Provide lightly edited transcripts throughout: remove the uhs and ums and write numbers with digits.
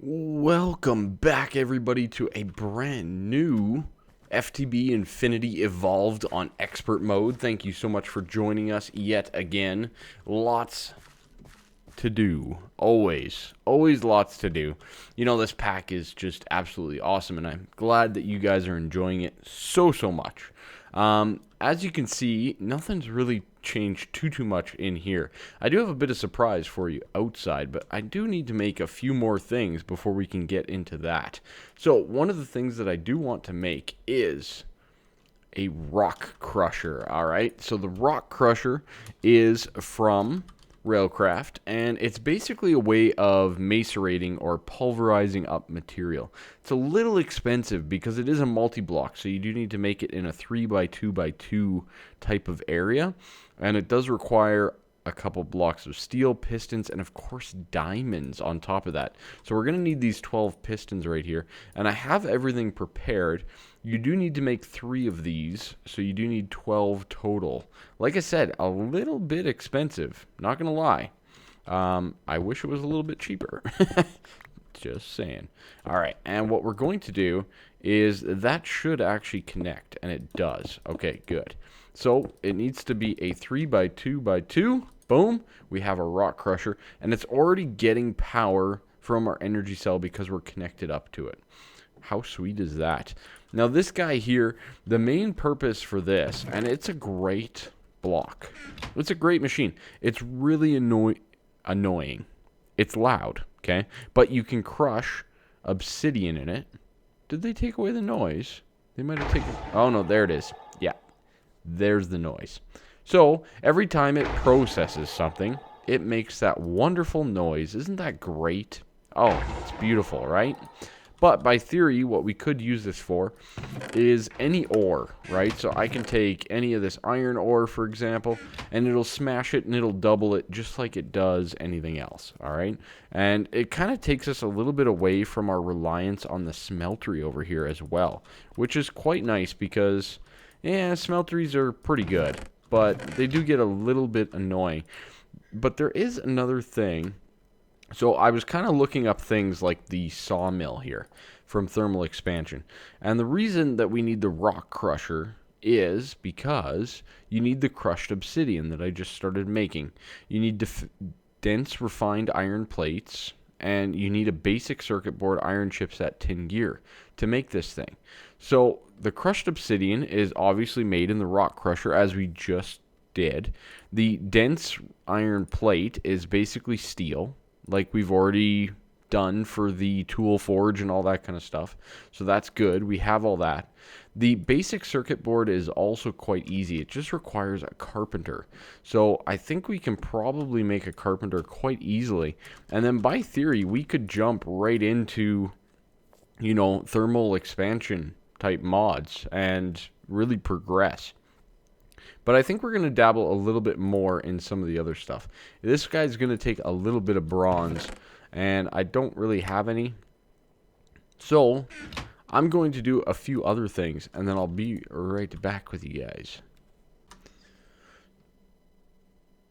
Welcome back, everybody, to a brand new FTB Infinity Evolved on Expert Mode. Thank you so much for joining us yet again. Lots to do. Always lots to do. You know, this pack is just absolutely awesome, and I'm glad that you guys are enjoying it so much. As you can see, nothing's really changed too much in here. I do have a bit of surprise for you outside, but I do need to make a few more things before we can get into that. So one of the things that I do want to make is a rock crusher. All right, so the rock crusher is from Railcraft, and it's basically a way of macerating or pulverizing up material. It's a little expensive because it is a multi-block, so you do need to make it in a 3x2x2 type of area, and it does require a couple blocks of steel, pistons, and of course diamonds on top of that. So we're going to need these 12 pistons right here, and I have everything prepared. You do need to make 3 of these, so you do need 12 total. Like I said, a little bit expensive, not going to lie. I wish it was a little bit cheaper. Just saying. All right, and what we're going to do is that should actually connect, and it does. Okay, good. So it needs to be a 3x2x2. Boom. We have a rock crusher, and it's already getting power from our energy cell because we're connected up to it. How sweet is that? Now this guy here, the main purpose for this, and it's a great block. It's a great machine. It's really annoying. It's loud, okay? But you can crush obsidian in it. Did they take away the noise? They might have taken... Oh, no, there it is. Yeah, there's the noise. So every time it processes something, it makes that wonderful noise. Isn't that great? Oh, it's beautiful, right? But by theory, what we could use this for is any ore, right? So I can take any of this iron ore, for example, and it'll smash it and it'll double it just like it does anything else, all right? And it kind of takes us a little bit away from our reliance on the smeltery over here as well, which is quite nice because, yeah, smelteries are pretty good, but they do get a little bit annoying. But there is another thing. So I was kind of looking up things like the sawmill here from thermal expansion. And the reason that we need the rock crusher is because you need the crushed obsidian that I just started making. You need dense refined iron plates, and you need a basic circuit board, iron chipset, tin gear to make this thing. So the crushed obsidian is obviously made in the rock crusher, as we just did. The dense iron plate is basically steel, like we've already done for the tool forge and all that kind of stuff. So that's good. We have all that. The basic circuit board is also quite easy. It just requires a carpenter. So I think we can probably make a carpenter quite easily. And then by theory, we could jump right into, you know, thermal expansion type mods and really progress. But I think we're going to dabble a little bit more in some of the other stuff. This guy's going to take a little bit of bronze, and I don't really have any. So I'm going to do a few other things, and then I'll be right back with you guys.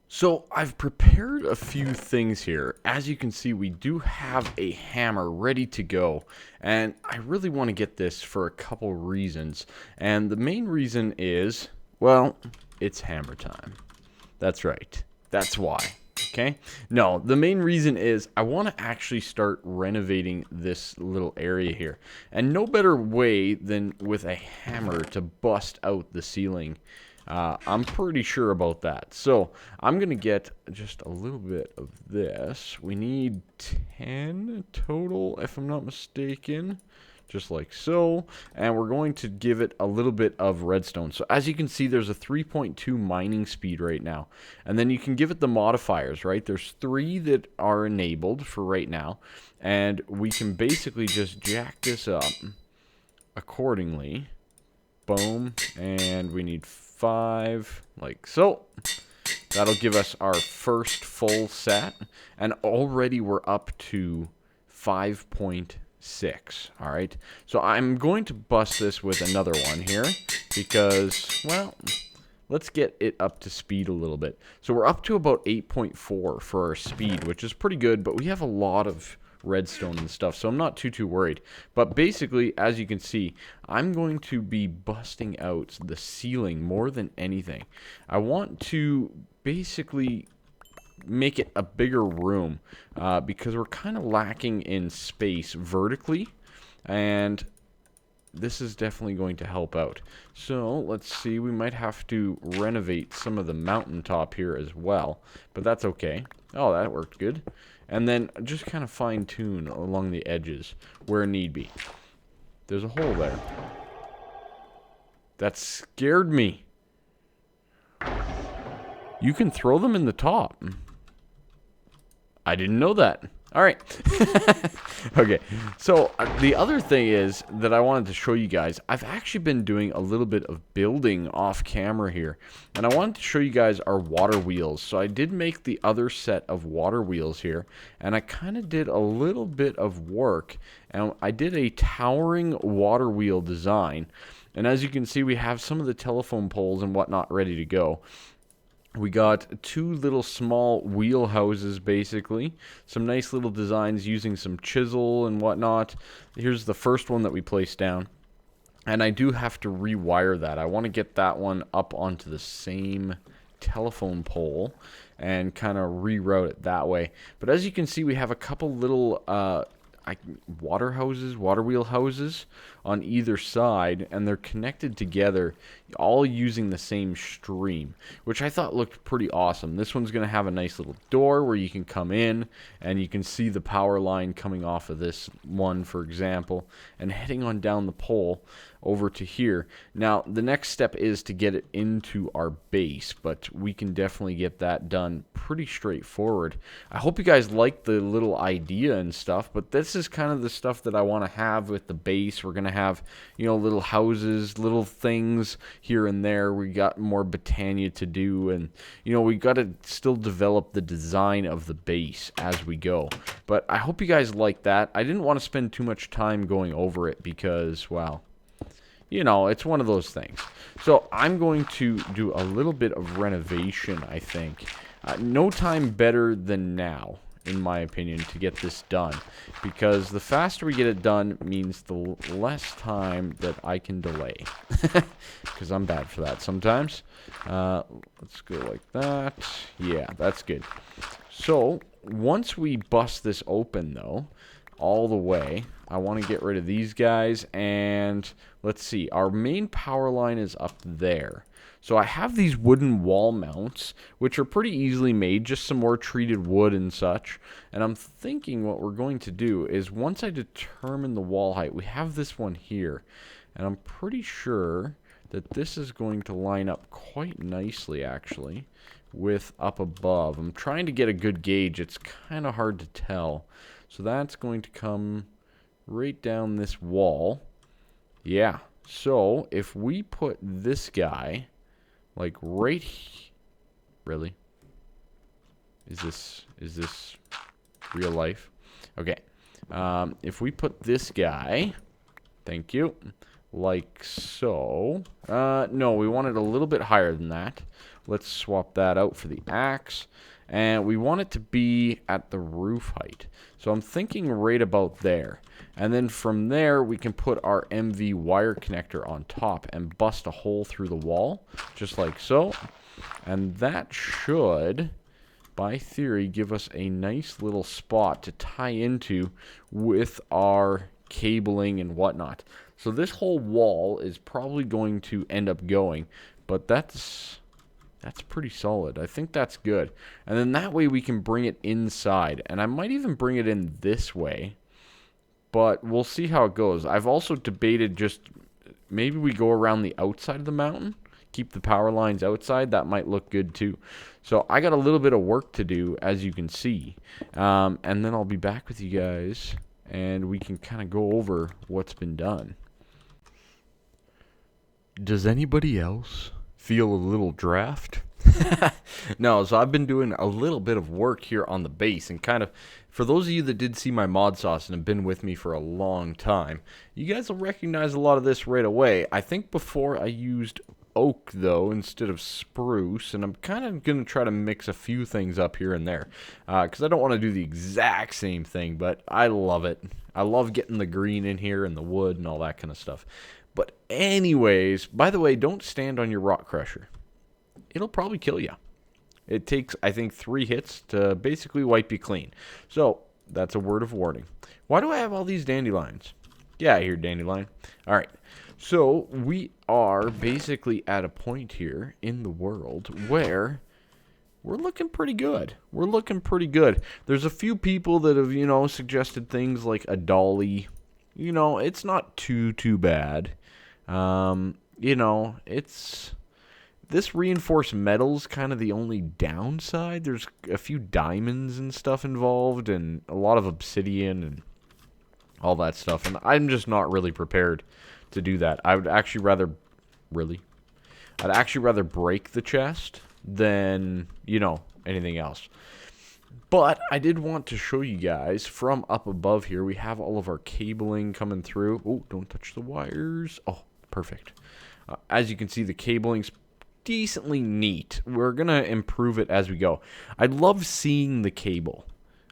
So I've prepared a few things here. As you can see, we do have a hammer ready to go, and I really want to get this for a couple reasons. And the main reason is, well, it's hammer time. That's right. That's why. Okay? No, the main reason is I want to actually start renovating this little area here. And no better way than with a hammer to bust out the ceiling. I'm pretty sure about that. So I'm going to get just a little bit of this. We need 10 total, if I'm not mistaken. Just like so, and we're going to give it a little bit of redstone. So as you can see, there's a 3.2 mining speed right now, and then you can give it the modifiers, right? There's 3 that are enabled for right now, and we can basically just jack this up accordingly. Boom, and we need 5, like so. That'll give us our first full set, and already we're up to 5.6. All right, so I'm going to bust this with another one here because, well, let's get it up to speed a little bit. So we're up to about 8.4 for our speed, which is pretty good, but we have a lot of redstone and stuff, so I'm not too worried. But basically, as you can see, I'm going to be busting out the ceiling more than anything. I want to basically make it a bigger room because we're kind of lacking in space vertically, and this is definitely going to help out. So let's see, we might have to renovate some of the mountaintop here as well, but that's okay. Oh, that worked good. And then just kind of fine tune along the edges where need be. There's a hole there. That scared me. You can throw them in the top. I didn't know that. All right. Okay. So the other thing is that I wanted to show you guys, I've actually been doing a little bit of building off camera here. And I wanted to show you guys our water wheels. So I did make the other set of water wheels here. And I kind of did a little bit of work. And I did a towering water wheel design. And as you can see, we have some of the telephone poles and whatnot ready to go. We got two little small wheel houses, basically. Some nice little designs using some chisel and whatnot. Here's the first one that we placed down. And I do have to rewire that. I want to get that one up onto the same telephone pole and kind of reroute it that way. But as you can see, we have a couple little water wheel houses on either side, and they're connected together, all using the same stream, which I thought looked pretty awesome. This one's going to have a nice little door where you can come in, and you can see the power line coming off of this one, for example, and heading on down the pole over to here. Now, the next step is to get it into our base, but we can definitely get that done pretty straightforward. I hope you guys like the little idea and stuff, but this is kind of the stuff that I want to have with the base. We're going to have, you know, little houses, little things here and there. We got more Botania to do, and, you know, we got to still develop the design of the base as we go. But I hope you guys like that. I didn't want to spend too much time going over it because, well, you know, it's one of those things. So I'm going to do a little bit of renovation, I think. No time better than now, in my opinion, to get this done. Because the faster we get it done means the less time that I can delay. Because I'm bad for that sometimes. Let's go like that. Yeah, that's good. So once we bust this open, though, all the way, I want to get rid of these guys, and let's see, our main power line is up there. So I have these wooden wall mounts, which are pretty easily made, just some more treated wood and such. And I'm thinking what we're going to do is, once I determine the wall height, we have this one here, and I'm pretty sure that this is going to line up quite nicely, actually, with up above. I'm trying to get a good gauge. It's kind of hard to tell. So that's going to come right down this wall. Yeah. So if we put this guy like right really? Is this real life? Okay. If we put this guy, thank you, like so. No, we want it a little bit higher than that. Let's swap that out for the axe. And we want it to be at the roof height. So I'm thinking right about there. And then from there, we can put our MV wire connector on top and bust a hole through the wall, just like so. And that should, by theory, give us a nice little spot to tie into with our cabling and whatnot. So this whole wall is probably going to end up going, but that's pretty solid. I think that's good. And then that way we can bring it inside. And I might even bring it in this way. But we'll see how it goes. I've also debated just maybe we go around the outside of the mountain. Keep the power lines outside. That might look good too. So I got a little bit of work to do, as you can see. And then I'll be back with you guys. And we can kind of go over what's been done. Does anybody else feel a little draft? No, so I've been doing a little bit of work here on the base, and kind of, for those of you that did see my mod sauce and have been with me for a long time, you guys will recognize a lot of this right away. I think before I used oak, though, instead of spruce. And I'm kind of going to try to mix a few things up here and there. Because I don't want to do the exact same thing, but I love it. I love getting the green in here and the wood and all that kind of stuff. But anyways, by the way, don't stand on your rock crusher. It'll probably kill you. It takes, I think, 3 hits to basically wipe you clean. So, that's a word of warning. Why do I have all these dandelions? Yeah, I hear dandelion. All right. So, we are basically at a point here in the world where we're looking pretty good. We're looking pretty good. There's a few people that have, suggested things like a dolly. It's not too bad. It's... This reinforced metal's kind of the only downside. There's a few diamonds and stuff involved and a lot of obsidian and all that stuff. And I'm just not really prepared to do that. I would actually rather... I'd actually rather break the chest than, anything else. But I did want to show you guys from up above here. We have all of our cabling coming through. Oh, don't touch the wires. Oh, perfect. As you can see, the cabling's decently neat. We're going to improve it as we go. I love seeing the cable.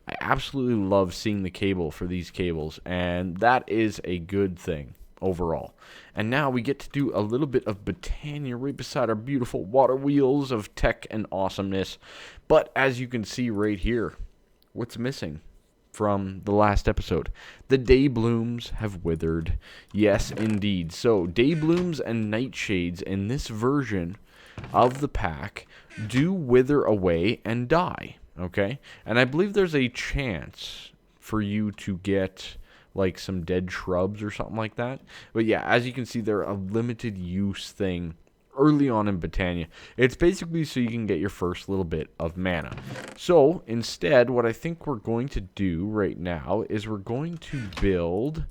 I absolutely love seeing the cable for these cables, and that is a good thing overall. And now we get to do a little bit of Botania right beside our beautiful water wheels of tech and awesomeness. But as you can see right here, what's missing from the last episode? The day blooms have withered. Yes, indeed. So day blooms and nightshades in this version of the pack do wither away and die, okay? And I believe there's a chance for you to get like some dead shrubs or something like that. But yeah, as you can see, they're a limited use thing early on in Botania. It's basically so you can get your first little bit of mana. So instead, what I think we're going to do right now is we're going to build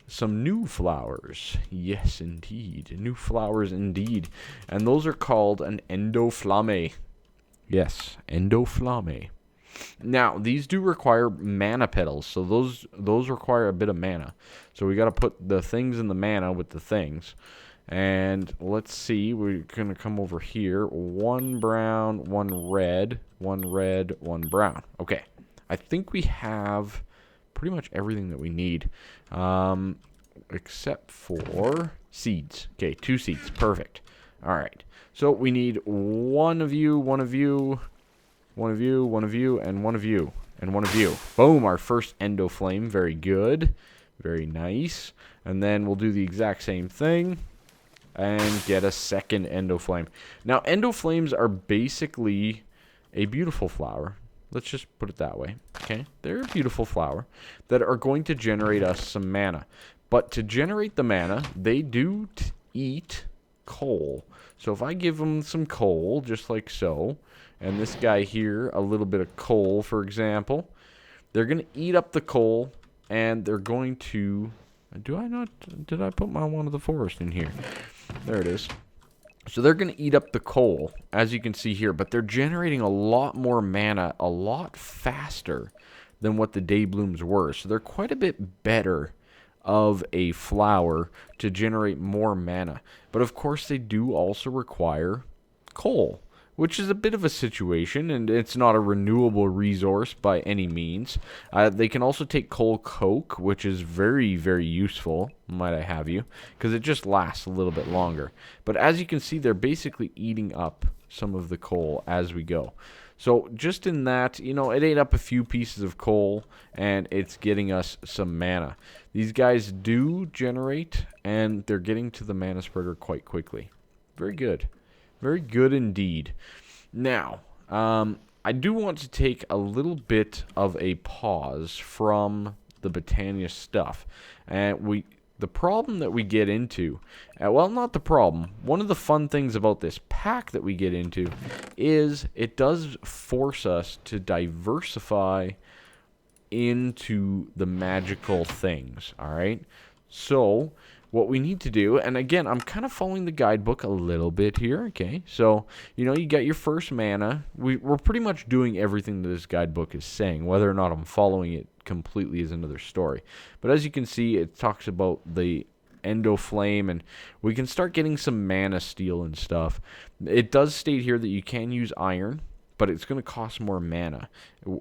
some new flowers. Yes, indeed. New flowers, indeed. And those are called an endoflamme. Yes, endoflamme. Now, these do require mana petals, so those require a bit of mana. So we got to put the things in the mana with the things. And let's see, we're going to come over here. 1 brown, 1 red, 1 red, 1 brown. Okay, I think we have pretty much everything that we need, except for seeds. Okay, 2 seeds. Perfect. All right. So we need one of you, one of you, one of you, one of you, and one of you, and one of you. Boom, our first endoflame. Very good. Very nice. And then we'll do the exact same thing and get a second endoflame. Now, endoflames are basically a beautiful flower. Let's just put it that way, okay? They're a beautiful flower that are going to generate us some mana. But to generate the mana, they do eat coal. So if I give them some coal, just like so, and this guy here, a little bit of coal, for example, they're going to eat up the coal, and they're going to... Did I put my one of the forest in here? There it is. So they're going to eat up the coal, as you can see here, but they're generating a lot more mana a lot faster than what the day blooms were. So they're quite a bit better of a flower to generate more mana. But of course they do also require coal, which is a bit of a situation, and it's not a renewable resource by any means. They can also take coal coke, which is very, very useful, might I have you, because it just lasts a little bit longer. But as you can see, they're basically eating up some of the coal as we go. So just in that, it ate up a few pieces of coal, and it's getting us some mana. These guys do generate, and they're getting to the mana spreader quite quickly. Very good. Very good indeed. Now, I do want to take a little bit of a pause from the Botania stuff. And the problem that we get into, well, not the problem. One of the fun things about this pack that we get into is it does force us to diversify into the magical things, all right? So what we need to do, and again, I'm kind of following the guidebook a little bit here, okay? So, you get your first mana. We're pretty much doing everything that this guidebook is saying. Whether or not I'm following it completely is another story. But as you can see, it talks about the endo flame, and we can start getting some mana steel and stuff. It does state here that you can use iron, but it's going to cost more mana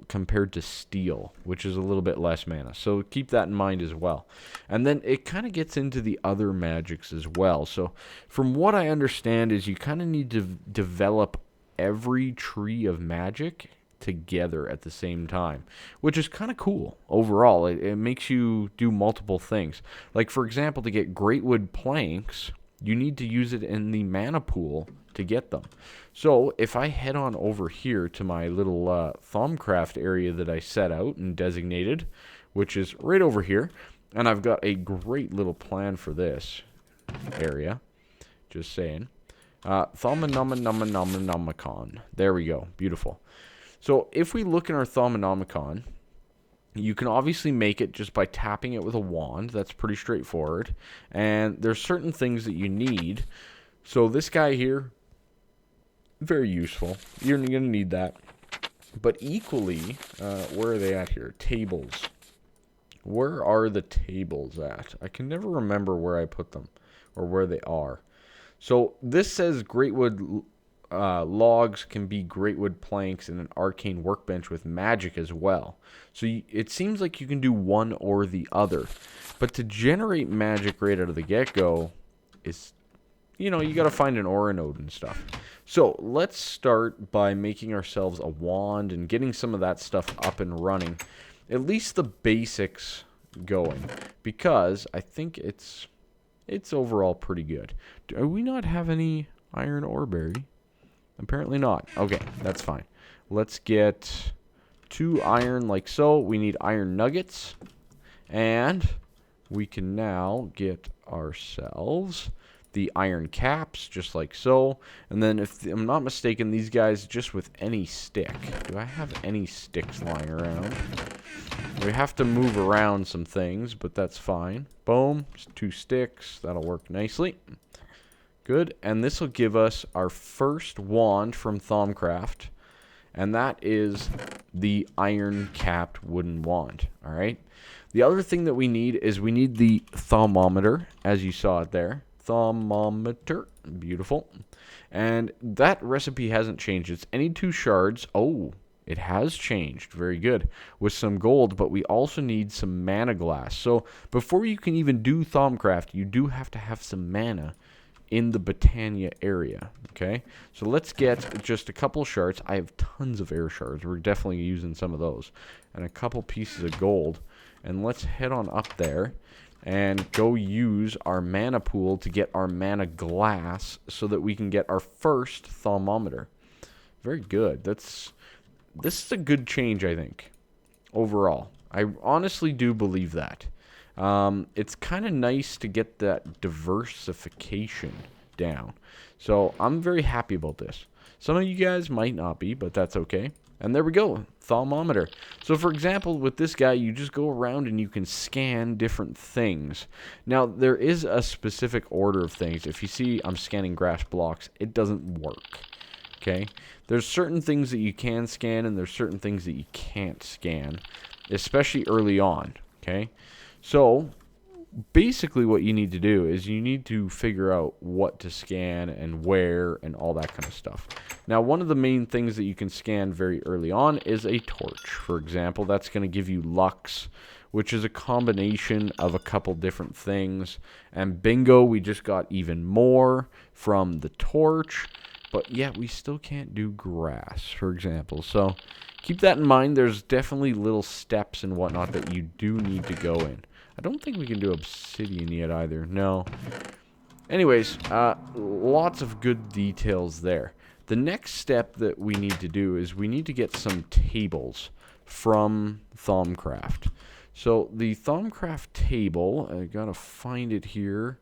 compared to steel, which is a little bit less mana. So keep that in mind as well. And then it kind of gets into the other magics as well. So from what I understand is you kind of need to develop every tree of magic together at the same time, which is kind of cool overall. It makes you do multiple things. Like, for example, to get Greatwood planks, you need to use it in the mana pool to get them. So if I head on over here to my little Thaumcraft area that I set out and designated, which is right over here, and I've got a great little plan for this area, just saying. Thaumonomicon. There we go. Beautiful. So if we look in our Thaumonomicon, you can obviously make it just by tapping it with a wand. That's pretty straightforward. And there's certain things that you need. So this guy here, very useful. You're going to need that. But equally, where are they at here? Tables. Where are the tables at? I can never remember where I put them or where they are. So this says Greatwood logs can be Greatwood planks and an arcane workbench with magic as well. So it seems like you can do one or the other. But to generate magic right out of the get-go is, you know, you got to find an aura node and stuff. So let's start by making ourselves a wand and getting some of that stuff up and running. At least the basics going. Because I think it's overall pretty good. Do we not have any iron ore berry? Apparently not. Okay, that's fine. Let's get 2 iron like so. We need iron nuggets. And we can now get ourselves the iron caps, just like so. And then if I'm not mistaken, these guys just with any stick. Do I have any sticks lying around? We have to move around some things, but that's fine. Boom. 2 sticks. That'll work nicely. Good. And this will give us our first wand from Thaumcraft. And that is the iron-capped wooden wand. Alright? The other thing that we need is we need the thermometer, as you saw it there. Thermometer. Beautiful. And that recipe hasn't changed. It's any 2 shards. Oh, it has changed. Very good. With some gold, but we also need some mana glass. So before you can even do Thaumcraft, you do have to have some mana in the Britannia area. Okay? So let's get just a couple shards. I have tons of air shards. We're definitely using some of those. And a couple pieces of gold. And let's head on up there and go use our mana pool to get our mana glass so that we can get our first thermometer. Very good. This is a good change, I think, overall. I honestly do believe that. It's kind of nice to get that diversification down. So I'm very happy about this. Some of you guys might not be, but that's okay. And there we go, thermometer. So for example, with this guy, you just go around and you can scan different things. Now, there is a specific order of things. If you see I'm scanning grass blocks, it doesn't work. Okay? There's certain things that you can scan and there's certain things that you can't scan, especially early on. Okay? So basically what you need to do is you need to figure out what to scan and where and all that kind of stuff. Now, one of the main things that you can scan very early on is a torch. For example, that's going to give you lux, which is a combination of a couple different things. And bingo, we just got even more from the torch. But yet we still can't do grass, for example. So keep that in mind. There's definitely little steps and whatnot that you do need to go in. I don't think we can do obsidian yet either. No. Anyways, lots of good details there. The next step that we need to do is we need to get some tables from Thaumcraft. So the Thaumcraft table, I gotta find it here.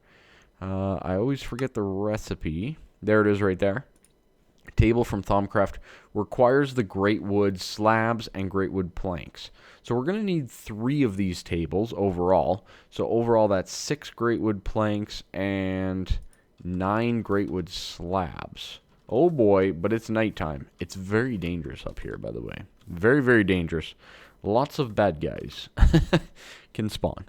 I always forget the recipe. There it is right there. Table from Thaumcraft requires the Greatwood slabs and Greatwood planks. So we're going to need 3 of these tables overall. So overall that's 6 Greatwood planks and 9 Greatwood slabs. Oh boy, but it's nighttime. It's very dangerous up here, by the way. Very, very dangerous. Lots of bad guys can spawn.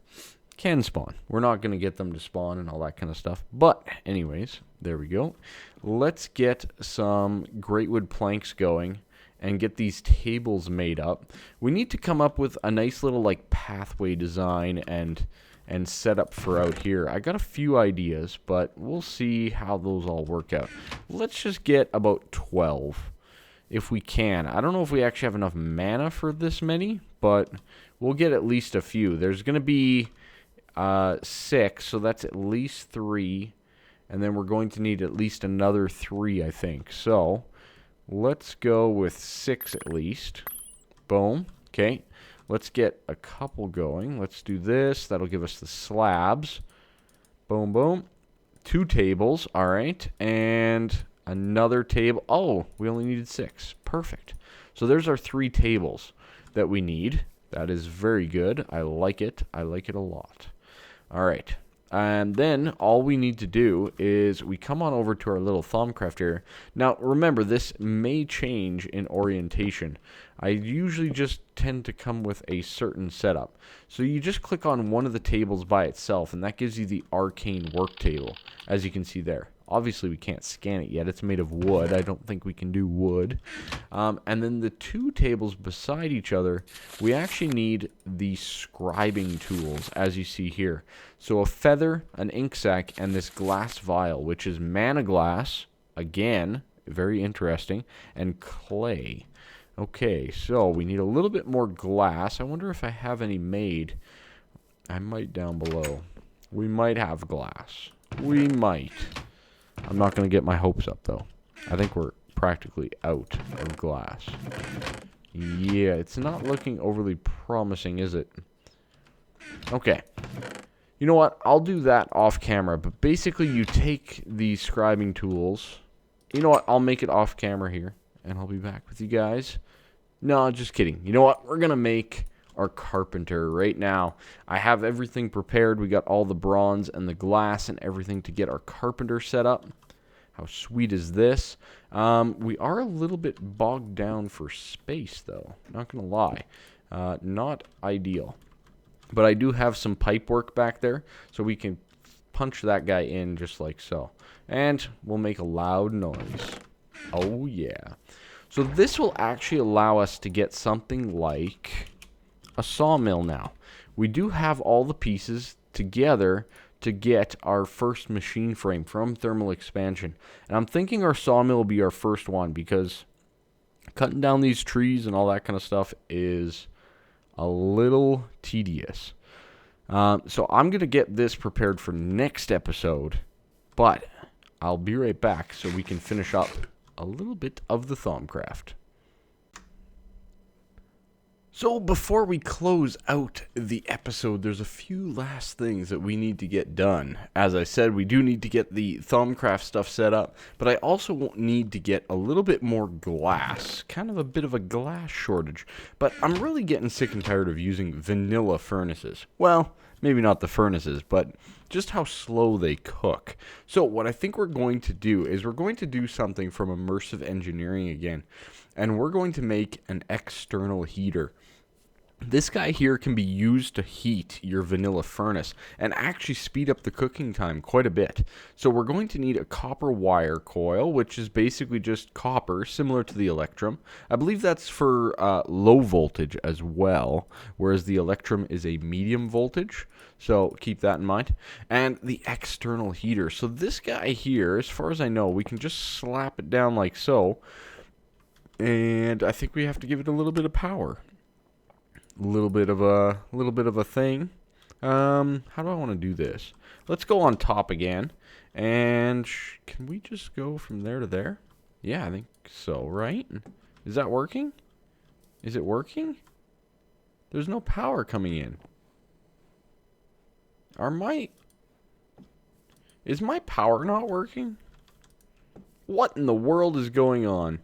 can spawn. We're not going to get them to spawn and all that kind of stuff. But anyways, there we go. Let's get some great wood planks going and get these tables made up. We need to come up with a nice little like pathway design and setup for out here. I got a few ideas, but we'll see how those all work out. Let's just get about 12 if we can. I don't know if we actually have enough mana for this many, but we'll get at least a few. There's going to be 6, so that's at least 3, and then we're going to need at least another 3, I think. So let's go with 6 at least. Boom. Okay. Let's get a couple going. Let's do this. That'll give us the slabs. Boom, boom. 2 tables. All right. And another table. Oh, we only needed 6. Perfect. So there's our 3 tables that we need. That is very good. I like it. I like it a lot. All right. And then all we need to do is we come on over to our little Thaumcraft area. Now, remember, this may change in orientation. I usually just tend to come with a certain setup. So you just click on one of the tables by itself, and that gives you the arcane work table, as you can see there. Obviously, we can't scan it yet. It's made of wood. I don't think we can do wood. And then the 2 tables beside each other, we actually need the scribing tools, as you see here. So a feather, an ink sac, and this glass vial, which is mana glass, again, very interesting, and clay. Okay, so we need a little bit more glass. I wonder if I have any made. I might down below. We might have glass. We might. I'm not going to get my hopes up, though. I think we're practically out of glass. Yeah, it's not looking overly promising, is it? Okay. You know what? I'll do that off camera. But basically, you take the scribing tools. You know what? I'll make it off camera here. And I'll be back with you guys. No, just kidding. You know what? We're going to make our carpenter right now. I have everything prepared. We got all the bronze and the glass and everything to get our carpenter set up. How sweet is this? We are a little bit bogged down for space, though. Not going to lie. Not ideal. But I do have some pipe work back there, so we can punch that guy in just like so. And we'll make a loud noise. Oh, yeah. So this will actually allow us to get something like a sawmill now. We do have all the pieces together to get our first machine frame from thermal expansion. And I'm thinking our sawmill will be our first one because cutting down these trees and all that kind of stuff is a little tedious. So I'm going to get this prepared for next episode, but I'll be right back so we can finish up a little bit of the Thaumcraft. So before we close out the episode, there's a few last things that we need to get done. As I said, we do need to get the Thaumcraft stuff set up, but I also need to get a little bit more glass. Kind of a bit of a glass shortage. But I'm really getting sick and tired of using vanilla furnaces. Well, maybe not the furnaces, but just how slow they cook. So what I think we're going to do is we're going to do something from immersive engineering again, and we're going to make an external heater. This guy here can be used to heat your vanilla furnace and actually speed up the cooking time quite a bit. So we're going to need a copper wire coil, which is basically just copper, similar to the electrum. I believe that's for low voltage as well, whereas the electrum is a medium voltage. So keep that in mind. And the external heater. So this guy here, as far as I know, we can just slap it down like so. And I think we have to give it a little bit of power. A little bit of a thing. How do I want to do this? Let's go on top again. And can we just go from there to there? Yeah, I think so, right? Is that working? Is it working? There's no power coming in. Is my power not working? What in the world is going on?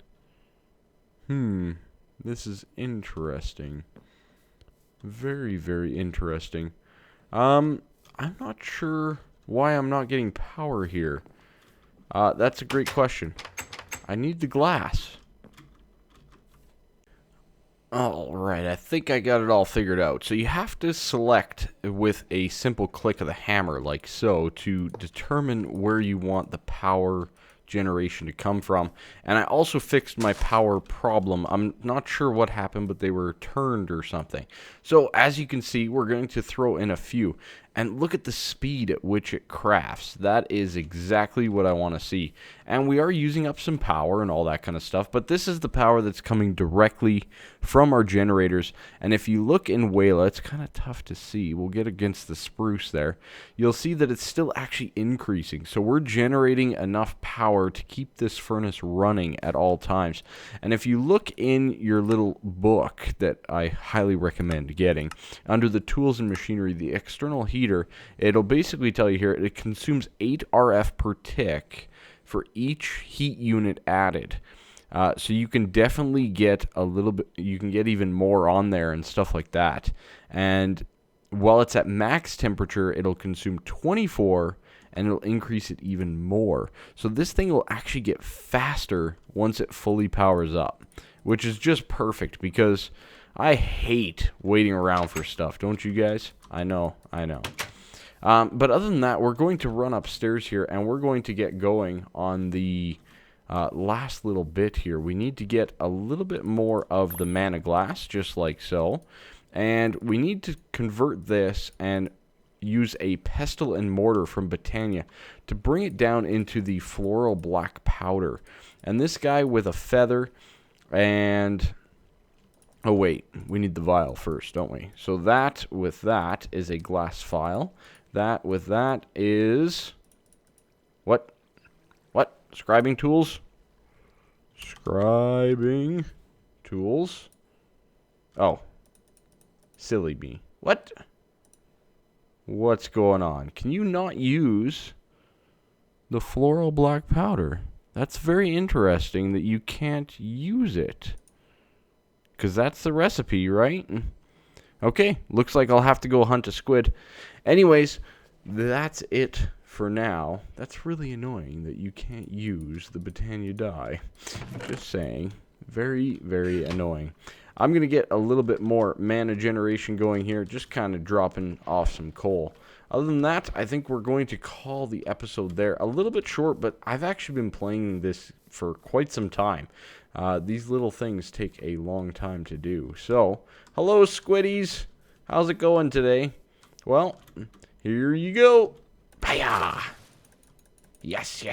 This is interesting. Very, very interesting. I'm not sure why I'm not getting power here. That's a great question. I need the glass. Alright, I think I got it all figured out. So you have to select with a simple click of the hammer, like so, to determine where you want the power generation to come from. And I also fixed my power problem. I'm not sure what happened, but they were turned or something. So as you can see, we're going to throw in a few. And look at the speed at which it crafts. That is exactly what I want to see. And we are using up some power and all that kind of stuff, but this is the power that's coming directly from our generators. And if you look in Wayla, it's kind of tough to see. We'll get against the spruce there. You'll see that it's still actually increasing. So we're generating enough power to keep this furnace running at all times. And if you look in your little book that I highly recommend getting, under the tools and machinery, the external heater, it'll basically tell you here it consumes 8 RF per tick for each heat unit added. So you can definitely get a little bit, you can get even more on there and stuff like that. And while it's at max temperature, it'll consume 24 and it'll increase it even more. So this thing will actually get faster once it fully powers up, which is just perfect because I hate waiting around for stuff. Don't you guys? I know. But other than that, we're going to run upstairs here and we're going to get going on the last little bit here. We need to get a little bit more of the mana glass, just like so. And we need to convert this and use a pestle and mortar from Botania to bring it down into the floral black powder. And this guy with a feather and... oh wait, we need the vial first, don't we? So that with that is a glass vial. That with that is... What? Scribing tools? Scribing tools? Oh. Silly me. What? What's going on? Can you not use the floral black powder? That's very interesting that you can't use it. Because that's the recipe, right? Okay, looks like I'll have to go hunt a squid. Anyways, that's it for now. That's really annoying that you can't use the Botania dye. Just saying. Very, very annoying. I'm going to get a little bit more mana generation going here, just kind of dropping off some coal. Other than that, I think we're going to call the episode there. A little bit short, but I've actually been playing this for quite some time. These little things take a long time to do. So, hello squiddies. How's it going today? Well, here you go. Bye-ya. Yes.